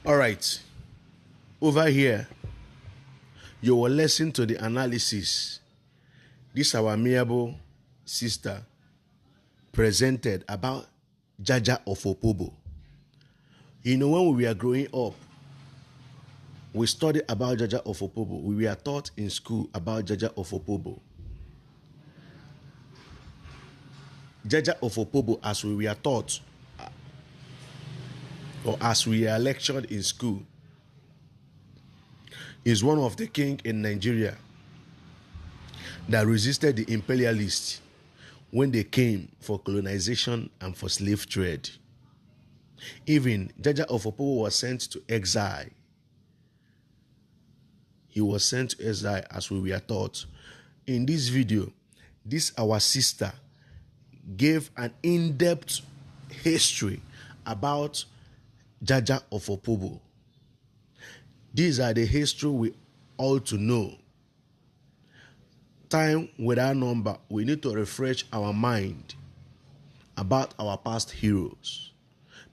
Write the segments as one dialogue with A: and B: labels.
A: All right. Over here, you will listen to the analysis this our amiable sister presented about Jaja of Opobo. You know, when we were growing up, we studied about Jaja of Opobo. We were taught in school about Jaja of Opobo. Jaja of Opobo, as we were taught, or as we were lectured in school, is one of the king in Nigeria that resisted the imperialists when they came for colonization and for slave trade. Even Jaja of Opobo was sent to exile. He was sent to exile as we were taught. In this video, this our sister gave an in-depth history about Jaja of Opobo. These are the history we ought to know. Time without number, we need to refresh our mind about our past heroes.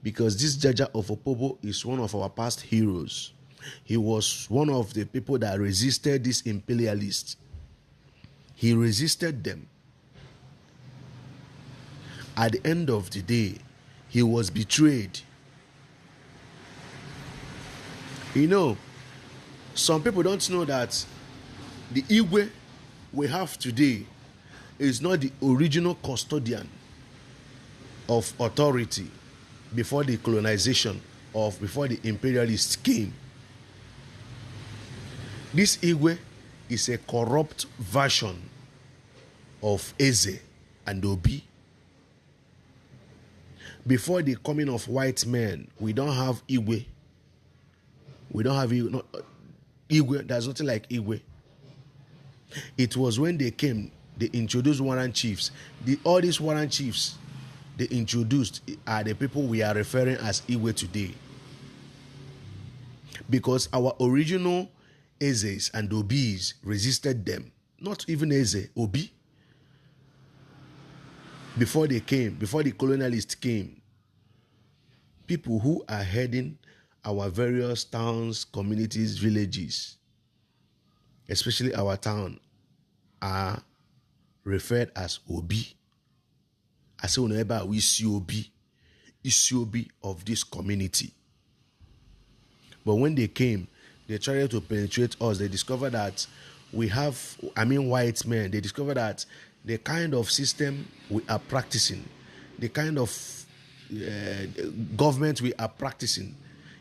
A: Because this Jaja of Opobo is one of our past heroes. He was one of the people that resisted these imperialists. He resisted them. At the end of the day, he was betrayed. You know, some people don't know that the Igbo we have today is not the original custodian of authority before the colonization of before the imperialists came. This Igbo is a corrupt version of Eze and Obi. Before the coming of white men, we don't have Igbo. We don't have Igwe. There's nothing like Igwe. It was when they came, they introduced warrant chiefs. All these warrant chiefs they introduced are the people we are referring as Igwe today. Because our original Ezes and Obis resisted them. Not even Eze, Obi. Before they came, before the colonialists came, people who are heading our various towns, communities, villages, especially our town, are referred as Obi. I say whenever we see Obi, it's Obi of this community. But when they came, they tried to penetrate us. They discovered that we have, white men, they discovered that the kind of system we are practicing, the kind of government we are practicing,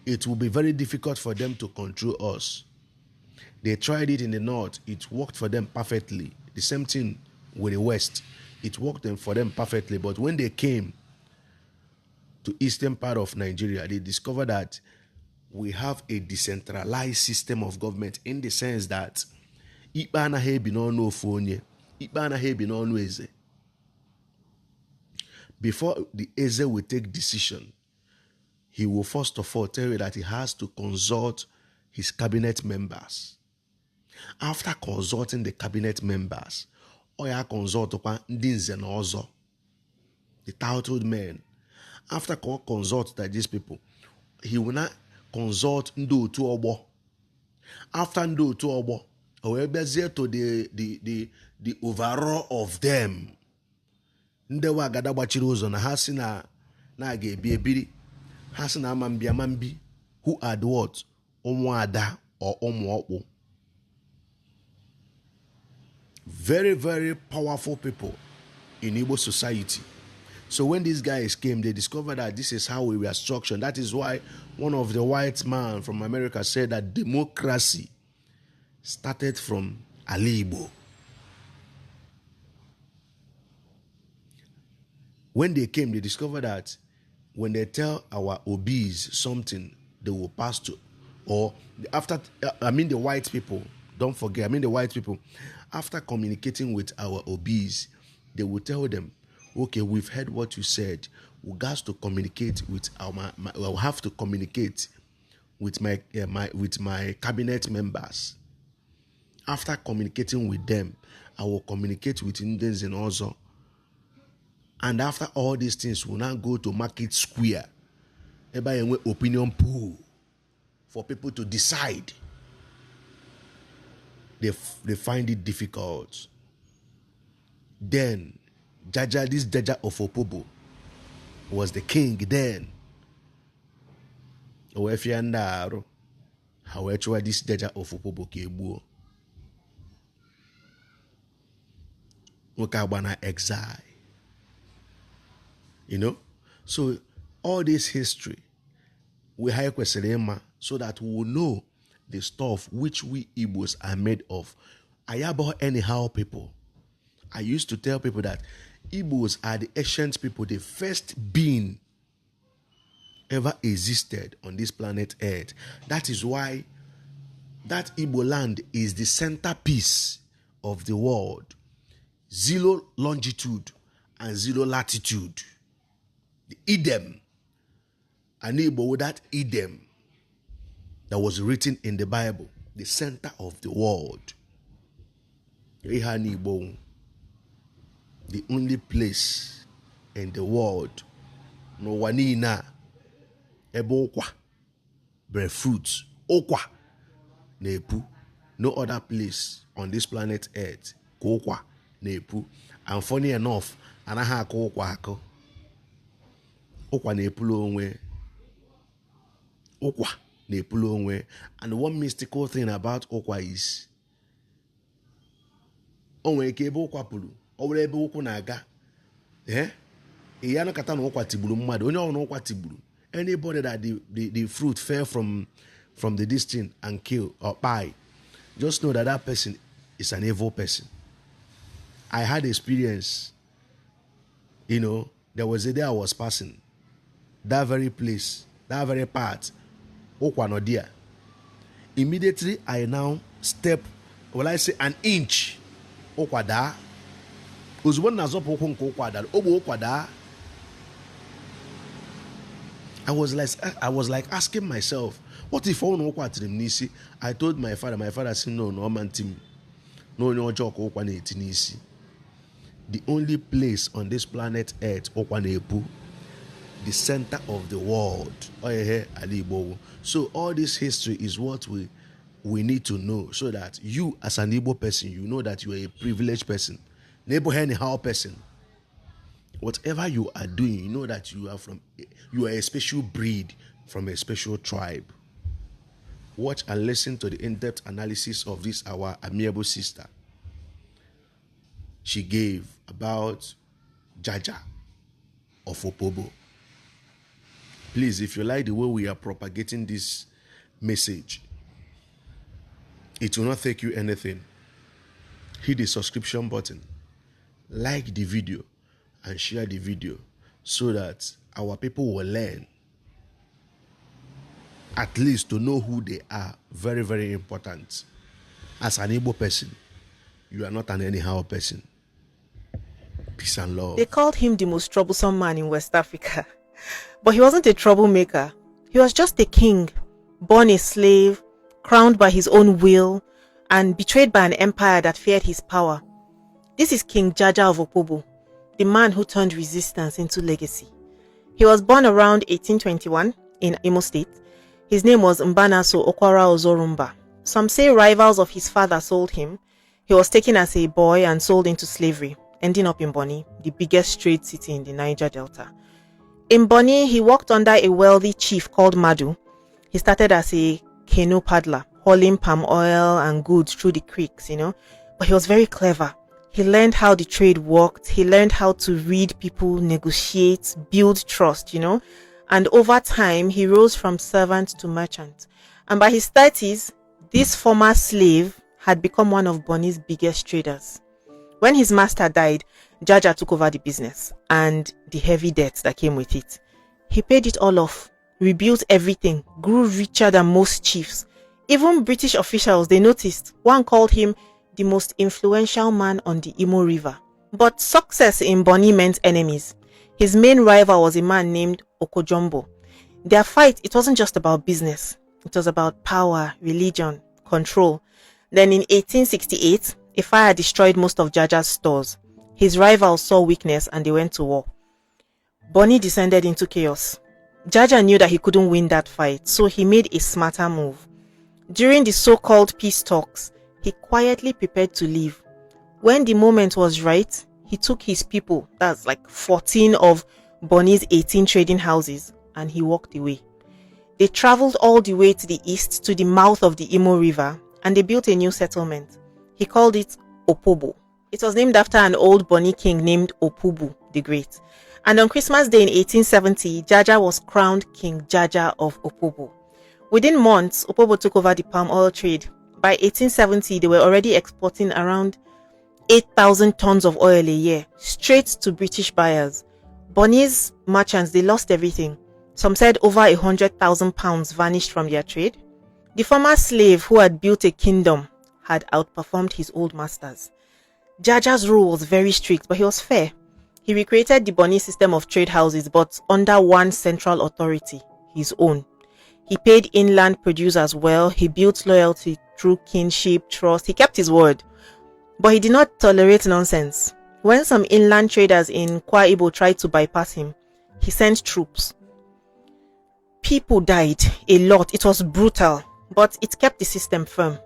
A: it will be very difficult for them to control us. They tried it in the north. It worked for them perfectly. The same thing with the west. It worked for them perfectly. But when they came to eastern part of Nigeria, they discovered that we have a decentralized system of government in the sense that before the Eze will take decision, he will first of all tell you that he has to consult his cabinet members. After consulting the cabinet members, Oya consult the titled men. After consult these people, he will not consult Ndo Tuobo. After Ndo Tuobo, however, to the overall of them. Ndewa gada bachirozo na hasina na gebi ebiri. Hasina mambi, who are the what? Omwada or Omwokwo. Very, very powerful people in Igbo society. So when these guys came, they discovered that this is how we were structured. That is why one of the white men from America said that democracy started from Igbo. When they came, they discovered that when they tell our Obis something, they will pass to, or after, the white people, don't forget, the white people, after communicating with our Obis, they will tell them, okay, we've heard what you said. We got to communicate with we'll have to communicate with my cabinet members. After communicating with them, I will communicate with Indians and also. And after all these things, we'll now go to Market Square. Everybody opinion pool. for people to decide. They find it difficult. Then, this Jaja of Opobo was the king then. However, this Jaja of Opobo kebuo. Wakabana exile. You know? So, all this history, we hire Kweselema so that we will know the stuff which we Igbos are made of. Ayabo anyhow people. I used to tell people that Igbos are the ancient people, the first being ever existed on this planet Earth. That is why that Igbo land is the centerpiece of the world. 0 longitude and 0 latitude. The Edom. An Igbo with that Edom that was written in the Bible, the center of the world. The only place in the world, no wanina, ebokwa, breadfruits, okwa, nepu, no other place on this planet Earth, kokwa, nepu. And funny enough, anaha kokwa ako, okwa nepulo onwe, okwa. And one mystical thing about okwa is onwe ke ebe okwa pulu owere ebe okwu na-aga iyano kata na okwa tiburu mmadu onye ọrụ okwa tiburu anybody that the fruit fell from the distance and kill or buy, just know that that person is an evil person. I had experience, you know, there was a day I was passing that very place, that very part. Okwanodia. Immediately I now step, will I say an inch? Okwada. I was like asking myself, what if I told my father said no man team. No joke okwane. The only place on this planet Earth, Okwanepu, the center of the world. So all this history is what we need to know, so that you as an Igbo person, you know that you are a privileged person. Neighbor anyhow person. Whatever you are doing, you know that you are a special breed from a special tribe. Watch and listen to the in-depth analysis of this our amiable sister. She gave about Jaja of Opobo. Please, if you like the way we are propagating this message, it will not take you anything. Hit the subscription button, like the video, and share the video so that our people will learn, at least to know who they are. Very, very important. As an Igbo person, you are not an anyhow person. Peace and love.
B: They called him the most troublesome man in West Africa. But he wasn't a troublemaker. He was just a king, born a slave, crowned by his own will, and betrayed by an empire that feared his power. This is King Jaja of Opobo, the man who turned resistance into legacy. He was born around 1821 in Imo State. His name was Mbanaso Okwara Ozorumba. Some say rivals of his father sold him. He was taken as a boy and sold into slavery, ending up in Bonny, the biggest trade city in the Niger Delta. In Bonny, he worked under a wealthy chief called Madu. He started as a canoe paddler, hauling palm oil and goods through the creeks, But he was very clever. He learned how the trade worked. He learned how to read people, negotiate, build trust, And over time, he rose from servant to merchant. And by his 30s, this former slave had become one of Bonny's biggest traders. When his master died, Jaja took over the business and the heavy debts that came with it. He paid it all off, rebuilt everything, grew richer than most chiefs. Even British officials, they noticed. One called him the most influential man on the Imo River. But success in Bonny meant enemies. His main rival was a man named Okojombo. Their fight, it wasn't just about business. It was about power, religion, control. Then in 1868, a fire destroyed most of Jaja's stores. His rivals saw weakness and they went to war. Bonny descended into chaos. Jaja knew that he couldn't win that fight, so he made a smarter move. During the so-called peace talks, he quietly prepared to leave. When the moment was right, he took his people, that's like 14 of Bonny's 18 trading houses, and he walked away. They traveled all the way to the east to the mouth of the Imo River, and they built a new settlement. He called it Opobo. It was named after an old Bonny king named Opobo the Great. And on Christmas Day in 1870, Jaja was crowned King Jaja of Opobo. Within months, Opobo took over the palm oil trade. By 1870, they were already exporting around 8,000 tons of oil a year, straight to British buyers. Bonny's merchants, they lost everything. Some said over 100,000 pounds vanished from their trade. The former slave who had built a kingdom had outperformed his old masters. Jaja's rule was very strict, but he was fair. He recreated the Bonny system of trade houses, but under one central authority, his own. He paid inland producers well, he built loyalty through kinship, trust, he kept his word. But he did not tolerate nonsense. When some inland traders in Kwa Igbo tried to bypass him, he sent troops. People died, a lot, it was brutal, but it kept the system firm.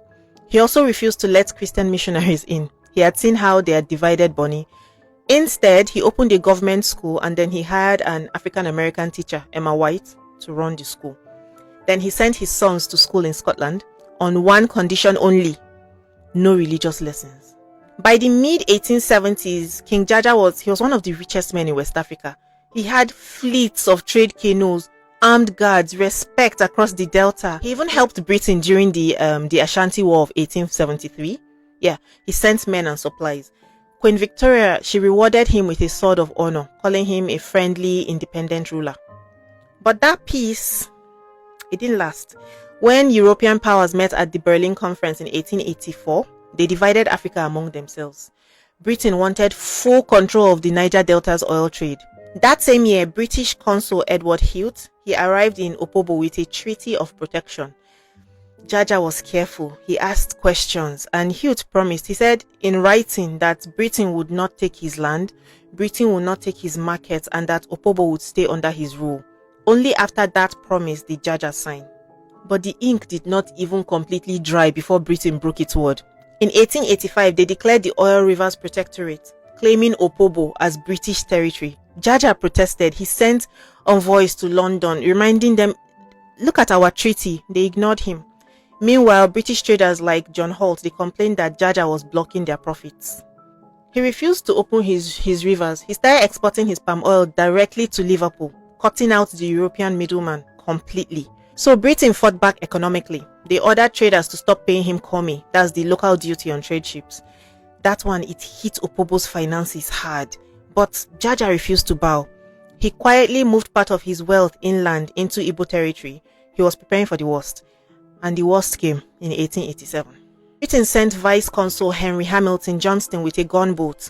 B: He also refused to let Christian missionaries in. He had seen how they had divided Bonny. Instead, he opened a government school and then he hired an African-American teacher, Emma White, to run the school. Then he sent his sons to school in Scotland on one condition only: no religious lessons. By the mid-1870s, King Jaja was one of the richest men in West Africa. He had fleets of trade canoes, armed guards, respect across the Delta. He even helped Britain during the Ashanti War of 1873. Yeah, he sent men and supplies. Queen Victoria, she rewarded him with a sword of honor, calling him a friendly, independent ruler. But that peace, it didn't last. When European powers met at the Berlin Conference in 1884, they divided Africa among themselves. Britain wanted full control of the Niger Delta's oil trade. That same year, British consul Edward Heath, he arrived in Opobo with a treaty of protection. Jaja was careful. He asked questions, and Heath promised. He said in writing that Britain would not take his land, Britain would not take his markets, and that Opobo would stay under his rule. Only after that promise did Jaja sign. But the ink did not even completely dry before Britain broke its word. In 1885, they declared the Oil Rivers Protectorate, claiming Opobo as British territory. Jaja protested. He sent envoys to London, reminding them, look at our treaty. They ignored him. Meanwhile, British traders like John Holt, they complained that Jaja was blocking their profits. He refused to open his rivers. He started exporting his palm oil directly to Liverpool, cutting out the European middleman completely. So Britain fought back economically. They ordered traders to stop paying him komi, that's the local duty on trade ships. That one, it hit Opobo's finances hard, but Jaja refused to bow. He quietly moved part of his wealth inland into Igbo territory. He was preparing for the worst. And the worst came in 1887. Britain sent Vice Consul Henry Hamilton Johnston with a gunboat.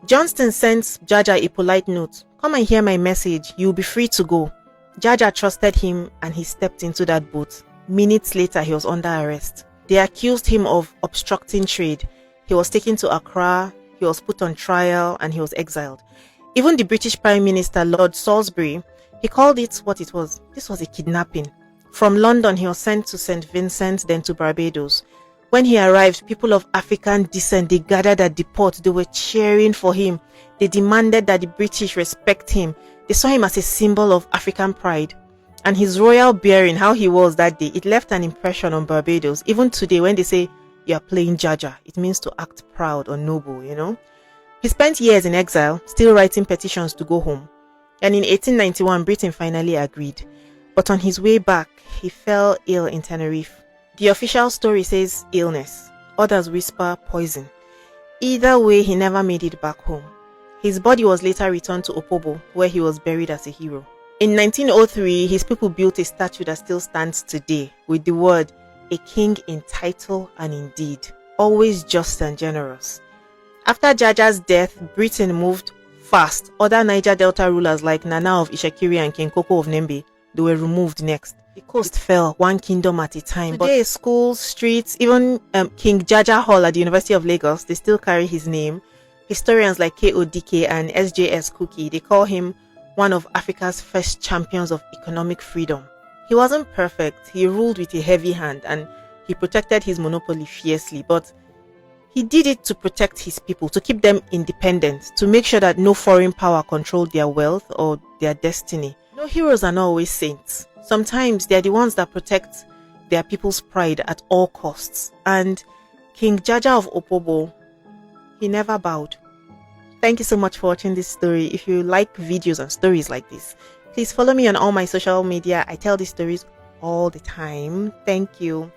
B: Johnston sent Jaja a polite note. Come and hear my message. You'll be free to go. Jaja trusted him and he stepped into that boat. Minutes later, he was under arrest. They accused him of obstructing trade. He was taken to Accra, he was put on trial, and he was exiled. Even the British Prime Minister, Lord Salisbury, he called it what it was. This was a kidnapping. From London, he was sent to St. Vincent, then to Barbados. When he arrived, people of African descent, they gathered at the port. They were cheering for him. They demanded that the British respect him. They saw him as a symbol of African pride. And his royal bearing, how he was that day, it left an impression on Barbados. Even today, when they say, you are playing Jaja, it means to act proud or noble, you know. He spent years in exile, still writing petitions to go home. And in 1891, Britain finally agreed. But on his way back, he fell ill in Tenerife. The official story says illness. Others whisper poison. Either way, he never made it back home. His body was later returned to Opobo, where he was buried as a hero. In 1903, his people built a statue that still stands today with the word, a king in title and in deed, always just and generous. After Jaja's death, Britain moved fast. Other Niger Delta rulers like Nana of Ishakiri and King Koko of Nembe, they were removed next. The coast fell, one kingdom at a time. Today, schools, streets, even King Jaja Hall at the University of Lagos, they still carry his name. Historians like K.O.D.K. and S.J.S. Cookie, they call him one of Africa's first champions of economic freedom. He wasn't perfect, he ruled with a heavy hand and he protected his monopoly fiercely, but he did it to protect his people, to keep them independent, to make sure that no foreign power controlled their wealth or their destiny. No, heroes are not always saints. Sometimes they are the ones that protect their people's pride at all costs. And King Jaja of Opobo, he never bowed. Thank you so much for watching this story. If you like videos and stories like this, please follow me on all my social media. I tell these stories all the time. Thank you.